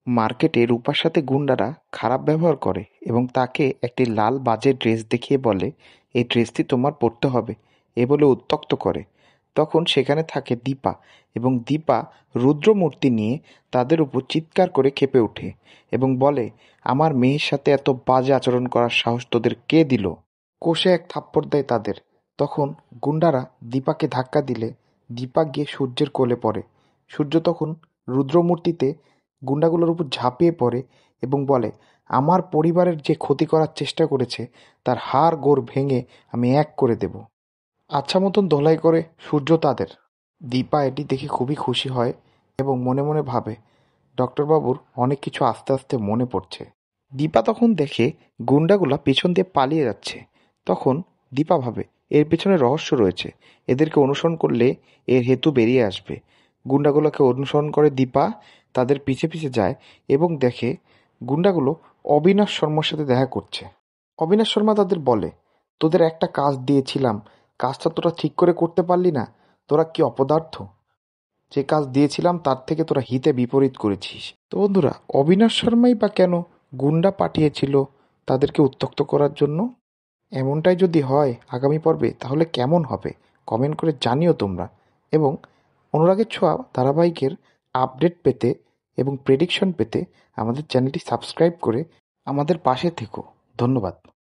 মার্কেটে রূপার সাথে গুন্ডারা খারাপ ব্যবহার করে এবং তাকে একটি লাল বাজে ড্রেস দেখিয়ে বলে, এই ড্রেসটি তোমার পরতে হবে, এ বলে উত্ত্যক্ত করে। তখন সেখানে থাকে দীপা, এবং দীপা রুদ্রমূর্তি নিয়ে তাদের উপর চিৎকার করে ক্ষেপে ওঠে এবং বলে, আমার মেয়ের সাথে এত বাজে আচরণ করার সাহস তোদের কে দিল? কষে এক থাপ্পড় দেয় তাদের। তখন গুন্ডারা দীপাকে ধাক্কা দিলে দীপা গিয়ে সূর্যের কোলে পড়ে। সূর্য তখন রুদ্রমূর্তিতে গুন্ডাগুলোর উপর ঝাঁপিয়ে পড়ে এবং বলে, আমার পরিবারের যে ক্ষতি করার চেষ্টা করেছে তার হাড় গোড় ভেঙে আমি এক করে দেব। আচ্ছা মতন ধোলাই করে সূর্য তাদের। দীপা এটি দেখে খুবই খুশি হয় এবং মনে মনে ভাবে, ডক্টরবাবুর অনেক কিছু আস্তে আস্তে মনে পড়ছে। দীপা তখন দেখে গুন্ডাগুলা পেছন দিয়ে পালিয়ে যাচ্ছে। তখন দীপা ভাবে, এর পেছনে রহস্য রয়েছে, এদেরকে অনুসরণ করলে এর হেতু বেরিয়ে আসবে। গুন্ডাগুলোকে অনুসরণ করে দীপা তাদের পিছে পিছে যায় এবং দেখে গুন্ডাগুলো অবিনাশ শর্মার সাথে দেখা করছে। অবিনাশ শর্মা তাদের বলে, তোদের একটা কাজ দিয়েছিলাম, কাজটা তোরা ঠিক করে করতে পারলি না, তোরা কি অপদার্থ, যে কাজ দিয়েছিলাম তার থেকে তোরা হিতে বিপরীত করেছিস। তো বন্ধুরা, অবিনাশ শর্মাই বা কেন গুন্ডা পাঠিয়েছিল তাদেরকে উত্ত্যক্ত করার জন্য? এমনটাই যদি হয় আগামী পর্বে, তাহলে কেমন হবে কমেন্ট করে জানিও তোমরা। এবং অনুরাগের ছোঁয়া ধারাবাহিকের আপডেট পেতে এবং প্রেডিকশন পেতে আমাদের চ্যানেলটি সাবস্ক্রাইব করে আমাদের পাশে থেকো। ধন্যবাদ।